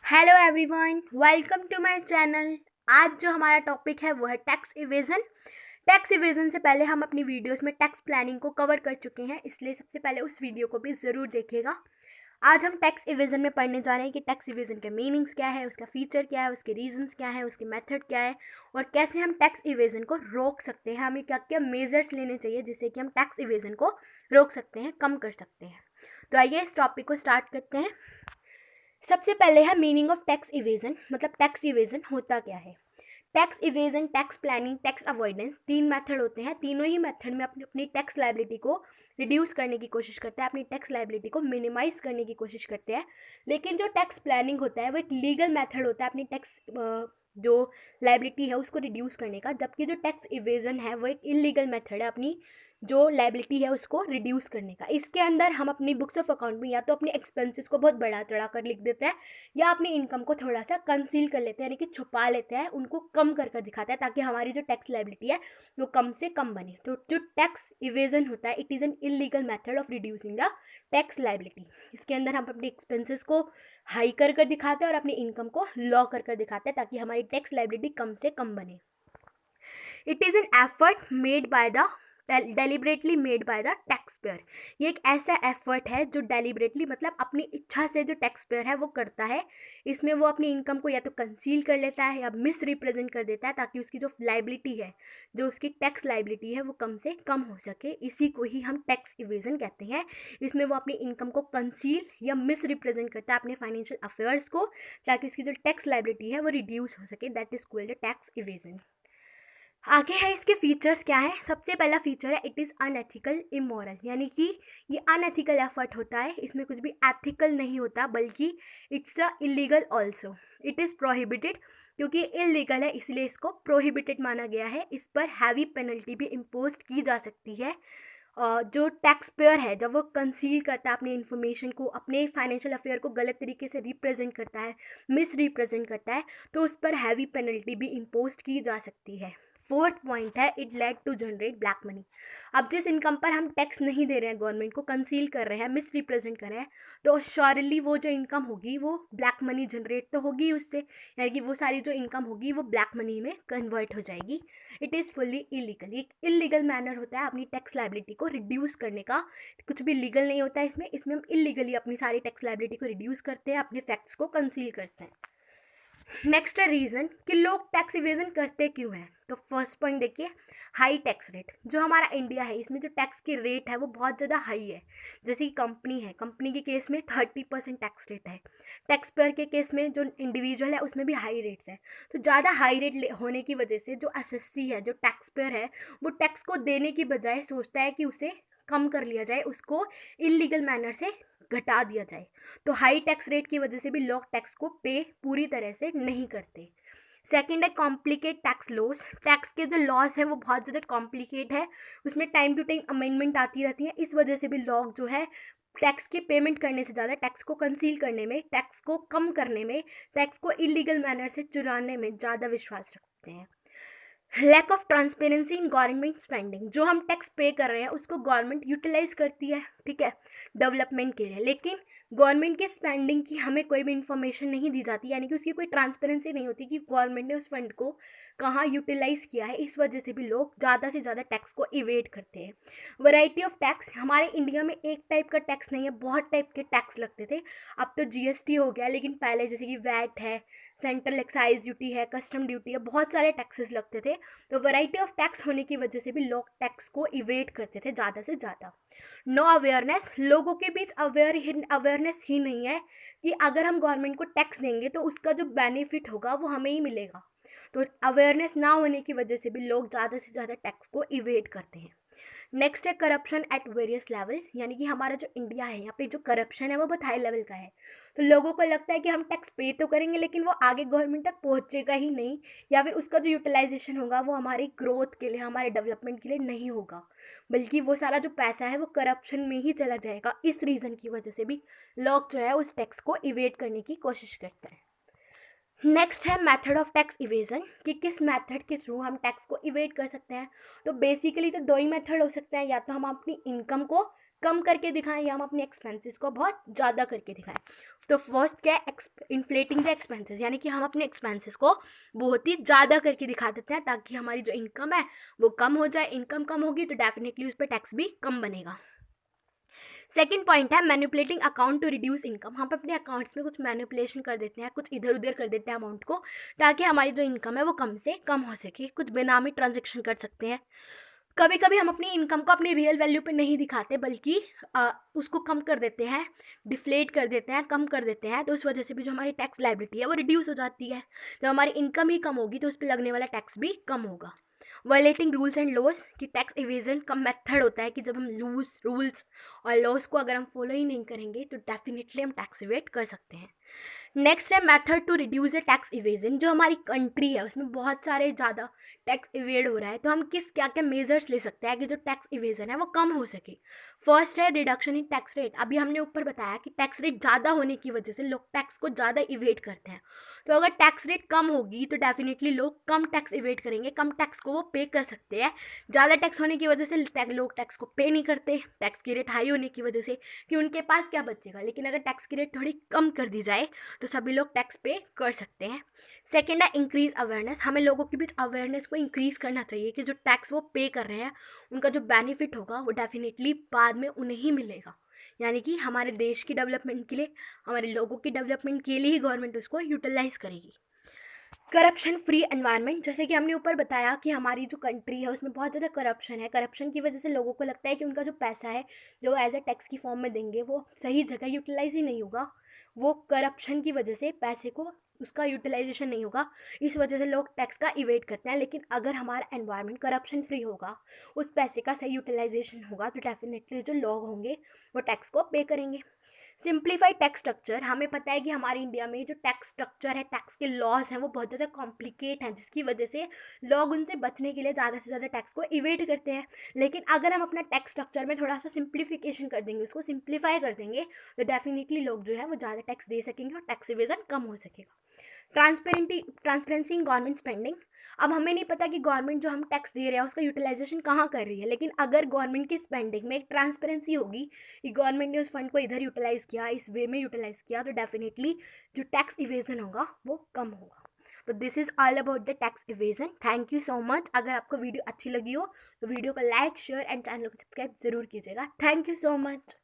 Hello everyone, welcome to my channel. आज जो हमारा टॉपिक है वो है टैक्स इवेजन। टैक्स इवेजन से पहले हम अपनी वीडियोस में टैक्स प्लानिंग को कवर कर चुके हैं, इसलिए सबसे पहले उस वीडियो को भी ज़रूर देखिएगा। आज हम टैक्स इवेजन में पढ़ने जा रहे हैं कि टैक्स इवेजन के मीनिंग्स क्या है, उसका फीचर क्या है, उसके रीजंस क्या है, उसके मेथड क्या है और कैसे हम टैक्स इवेजन को रोक सकते हैं। हमें क्या क्या मेजर्स लेने चाहिए जिससे कि हम टैक्स इवेजन को रोक सकते हैं, कम कर सकते हैं। तो आइए इस टॉपिक को स्टार्ट करते हैं। सबसे पहले है मीनिंग ऑफ टैक्स इवेजन, मतलब टैक्स इवेजन होता क्या है। Tax evasion, tax planning, tax avoidance, तीन मेथड होते हैं। तीनों ही मेथड में अपनी अपनी टैक्स लायबिलिटी को रिड्यूस करने की कोशिश करते हैं, अपनी टैक्स लायबिलिटी को मिनिमाइज करने की कोशिश करते हैं। लेकिन जो टैक्स प्लानिंग होता है वो एक लीगल मेथड होता है अपनी टैक्स जो लायबिलिटी है उसको रिड्यूस करने का, जबकि जो टैक्स इवेजन है वो एक इलीगल मेथड है अपनी जो लायबिलिटी है उसको रिड्यूस करने का। इसके अंदर हम अपनी बुक्स ऑफ अकाउंट में या तो अपने एक्सपेंसेस को बहुत बढ़ा चढ़ा कर लिख देते हैं या अपनी इनकम को थोड़ा सा कंसील कर लेते हैं, यानी कि छुपा लेते हैं, उनको कम कर कर दिखाते हैं ताकि हमारी जो टैक्स लायबिलिटी है वो कम से कम बने। तो जो टैक्स इवेजन होता है, it is an illegal method of reducing the tax liability. इसके अंदर हम अपने एक्सपेंसेस को हाई कर कर दिखाते हैं और अपनी इनकम को लो कर कर दिखाते हैं ताकि हमारी टैक्स लायबिलिटी कम से कम बने। It is an effort made by the deliberately made by the tax payer. ये एक ऐसा एफर्ट है जो डेलिबरेटली, मतलब अपनी इच्छा से जो टैक्स पेयर है वो करता है। इसमें वो अपनी इनकम को या तो कंसील कर लेता है या मिस रिप्रेजेंट कर देता है ताकि उसकी जो लाइबिलिटी है, जो उसकी टैक्स लाइबिलिटी है वो कम से कम हो सके। इसी को ही हम टैक्स इवेजन कहते हैं। इसमें वो अपनी इनकम को कंसील या मिस रिप्रेजेंट करता है अपने फाइनेंशियल अफेयर्स को, ताकि उसकी जो टैक्स लाइबिलिटी है वो रिड्यूस हो सके। That is called tax evasion. आगे है इसके फीचर्स क्या है। सबसे पहला फीचर है इट इज़ अनएथिकल इमोरल, यानी कि ये अनएथिकल एफर्ट होता है, इसमें कुछ भी एथिकल नहीं होता बल्कि it's a illegal also. It is prohibited, क्योंकि इलीगल है इसलिए इसको प्रोहिबिटेड माना गया है। इस पर हैवी पेनल्टी भी इम्पोज की जा सकती है। जो टैक्स पेयर है जब वो कंसील करता है अपनी इन्फॉर्मेशन को, अपने फाइनेंशियल अफेयर को गलत तरीके से रिप्रेजेंट करता है, मिस रिप्रेजेंट करता है, तो उस पर हैवी पेनल्टी भी इम्पोज की जा सकती है। फोर्थ पॉइंट है it led to generate black money. अब जिस इनकम पर हम टैक्स नहीं दे रहे हैं, गवर्नमेंट को कंसील कर रहे हैं, मिस रिप्रेजेंट कर रहे हैं, तो श्योरली वो जो इनकम होगी वो ब्लैक मनी जनरेट तो होगी उससे, यानी कि वो सारी जो इनकम होगी वो ब्लैक मनी में कन्वर्ट हो जाएगी। It is fully illegal. एक इलीगल मैनर होता है अपनी टैक्स लायबिलिटी को रिड्यूस करने का। कुछ भी लीगल नहीं होता है इसमें हम इलीगली अपनी सारी टैक्स लायबिलिटी को रिड्यूस करते हैं, अपने फैक्ट्स को कंसील करते हैं। नेक्स्ट है रीज़न कि लोग टैक्स इवेजन करते क्यों हैं। तो फर्स्ट पॉइंट देखिए, हाई टैक्स रेट। जो हमारा इंडिया है इसमें जो टैक्स की रेट है वो बहुत ज़्यादा हाई है। जैसे कि कंपनी है, कंपनी के केस में 30% टैक्स रेट है। टैक्स पेयर के केस में जो इंडिविजुअल है उसमें भी हाई रेट्स है। तो ज़्यादा हाई रेट होने की वजह से जो एसएससी है, जो टैक्स पेयर है, वो टैक्स को देने की बजाय सोचता है कि उसे कम कर लिया जाए, उसको इलीगल मैनर से घटा दिया जाए। तो हाई टैक्स रेट की वजह से भी लोग टैक्स को पे पूरी तरह से नहीं करते। सेकेंड है कॉम्प्लिकेट टैक्स लॉज। टैक्स के जो लॉज हैं वो बहुत ज़्यादा कॉम्प्लिकेट है, उसमें टाइम टू टाइम अमेंडमेंट आती रहती है। इस वजह से भी लोग जो है टैक्स की पेमेंट करने से ज़्यादा टैक्स को कंसील करने में, टैक्स को कम करने में, टैक्स को इलीगल मैनर से चुराने में ज़्यादा विश्वास रखते हैं। Lack of transparency in government spending. जो हम टैक्स पे कर रहे हैं उसको गवर्नमेंट यूटिलाइज करती है, ठीक है, डेवलपमेंट के लिए, लेकिन गवर्नमेंट के स्पेंडिंग की हमें कोई भी इंफॉर्मेशन नहीं दी जाती, यानी कि उसकी कोई ट्रांसपेरेंसी नहीं होती कि गवर्नमेंट ने उस फंड को कहाँ यूटिलाइज किया है। इस वजह से भी लोग ज़्यादा से ज़्यादा टैक्स को इवेट करते हैं। Variety of tax. हमारे इंडिया में एक टाइप का टैक्स नहीं है, बहुत टाइप के टैक्स लगते थे। अब तो जीएसटी हो गया, लेकिन पहले जैसे कि वैट है, सेंट्रल एक्साइज ड्यूटी है, कस्टम ड्यूटी है, बहुत सारे टैक्सेस लगते थे। तो वैरायटी ऑफ टैक्स होने की वजह से भी लोग टैक्स को इवेट करते थे ज़्यादा से ज़्यादा। No awareness. लोगों के बीच अवेयरनेस ही नहीं है कि अगर हम गवर्नमेंट को टैक्स देंगे तो उसका जो बेनिफिट होगा वो हमें ही मिलेगा। तो अवेयरनेस ना होने की वजह से भी लोग ज़्यादा से ज़्यादा टैक्स को इवेट करते हैं। नेक्स्ट है करप्शन एट वेरियस लेवल, यानी कि हमारा जो इंडिया है यहाँ पे जो करप्शन है वो बहुत हाई लेवल का है। तो लोगों को लगता है कि हम टैक्स पे तो करेंगे लेकिन वो आगे गवर्नमेंट तक पहुँचेगा ही नहीं, या फिर उसका जो यूटिलाइजेशन होगा वो हमारी ग्रोथ के लिए, हमारे डेवलपमेंट के लिए नहीं होगा, बल्कि वो सारा जो पैसा है वो करप्शन में ही चला जाएगा। इस रीज़न की वजह से भी लोग जो है उस टैक्स को इवेट करने की कोशिश करते हैं। नेक्स्ट है मेथड ऑफ टैक्स इवेजन, कि किस मेथड के थ्रू हम टैक्स को इवेट कर सकते हैं। तो बेसिकली तो दो ही मेथड हो सकते हैं, या तो हम अपनी इनकम को कम करके दिखाएं या हम अपने एक्सपेंसेस को बहुत ज़्यादा करके दिखाएं। तो फर्स्ट क्या है, इन्फ्लेटिंग द एक्सपेंसेस, यानी कि हम अपने एक्सपेंसेस को बहुत ही ज़्यादा करके दिखा देते हैं ताकि हमारी जो इनकम है वो कम हो जाए। इनकम कम होगी तो डेफिनेटली उस पर टैक्स भी कम बनेगा। सेकेंड पॉइंट है manipulating account to reduce income. हम अपने अकाउंट्स में कुछ मैनिपुलेशन कर देते हैं, कुछ इधर उधर कर देते हैं अमाउंट को, ताकि हमारी जो इनकम है वो कम से कम हो सके। कुछ बेनामी ट्रांजेक्शन कर सकते हैं। कभी कभी हम अपनी इनकम को अपनी रियल वैल्यू पे नहीं दिखाते बल्कि उसको कम कर देते हैं, डिफ्लेट कर देते हैं, कम कर देते हैं। तो उस वजह से भी जो हमारी टैक्स लायबिलिटी है वो रिड्यूस हो जाती है। जब हमारी इनकम ही कम होगी तो उस पर लगने वाला टैक्स भी कम होगा। वायलेटिंग रूल्स एंड लॉस, कि टैक्स इवेजन का मेथड होता है कि जब हम रूल्स और लॉस को अगर हम फॉलो ही नहीं करेंगे तो डेफिनेटली हम टैक्स इवेट कर सकते हैं। नेक्स्ट है method to reduce the tax evasion. जो हमारी कंट्री है उसमें बहुत सारे ज़्यादा टैक्स इवेड हो रहा है, तो हम किस क्या क्या मेजर्स ले सकते हैं कि जो टैक्स इवेजन है वो कम हो सके। फर्स्ट है रिडक्शन इन टैक्स रेट। अभी हमने ऊपर बताया कि टैक्स रेट ज़्यादा होने की वजह से लोग टैक्स को ज़्यादा इवेट करते हैं। तो अगर टैक्स रेट कम होगी तो डेफिनेटली लोग कम टैक्स इवेट करेंगे, कम टैक्स को वो पे कर सकते हैं। ज़्यादा टैक्स होने की वजह से लोग टैक्स को पे नहीं करते, टैक्स की रेट हाई होने की वजह से, कि उनके पास क्या बचेगा। लेकिन अगर टैक्स की रेट थोड़ी कम कर दी जाए तो सभी लोग टैक्स पे कर सकते हैं। सेकेंड है इंक्रीज अवेयरनेस। हमें लोगों के बीच अवेयरनेस को इंक्रीज करना चाहिए कि जो टैक्स वो पे कर रहे हैं उनका जो बेनिफिट होगा वो डेफिनेटली बाद में उन्हें ही मिलेगा। यानी कि हमारे देश की डेवलपमेंट के लिए, हमारे लोगों की डेवलपमेंट के लिए ही गवर्नमेंट उसको यूटिलाइज करेगी। करप्शन फ्री एनवायरनमेंट, जैसे कि हमने ऊपर बताया कि हमारी जो कंट्री है उसमें बहुत ज़्यादा करप्शन है। करप्शन की वजह से लोगों को लगता है कि उनका जो पैसा है जो एज अ टैक्स की फॉर्म में देंगे वो सही जगह यूटिलाइज ही नहीं होगा। वो करप्शन की वजह से पैसे को उसका यूटिलाइजेशन नहीं होगा, इस वजह से लोग टैक्स का इवेट करते हैं। लेकिन अगर हमारा एनवायरनमेंट करप्शन फ्री होगा, उस पैसे का सही यूटिलाइजेशन होगा, तो डेफिनेटली जो लोग होंगे वो टैक्स को पे करेंगे। सिंप्लीफाइड टैक्स स्ट्रक्चर, हमें पता है कि हमारे इंडिया में जो टैक्स स्ट्रक्चर है, टैक्स के लॉज हैं वो बहुत ज़्यादा कॉम्प्लिकेट हैं, जिसकी वजह से लोग उनसे बचने के लिए ज़्यादा से ज़्यादा टैक्स को इवेट करते हैं। लेकिन अगर हम अपना टैक्स स्ट्रक्चर में थोड़ा सा सिंप्लीफिकेशन कर देंगे, उसको सिंप्लीफाई कर देंगे, तो डेफिनेटली लोग जो है वो ज़्यादा टैक्स दे सकेंगे और टैक्स इवेजन कम हो सकेगा। Transparency in government spending. अब हमें नहीं पता कि गवर्नमेंट जो हम टैक्स दे रहे हैं उसका यूटिलाइजेशन कहाँ कर रही है, लेकिन अगर गवर्नमेंट की स्पेंडिंग में एक ट्रांसपेरेंसी होगी कि गवर्नमेंट ने उस फंड को इधर यूटिलाइज़ किया, इस वे में यूटिलाइज़ किया, तो डेफिनेटली जो टैक्स इवेजन होगा वो कम होगा। तो this is all about the tax evasion. Thank you so much. अगर आपको वीडियो अच्छी लगी हो तो वीडियो को लाइक, शेयर एंड चैनल को सब्सक्राइब ज़रूर कीजिएगा। Thank you so much.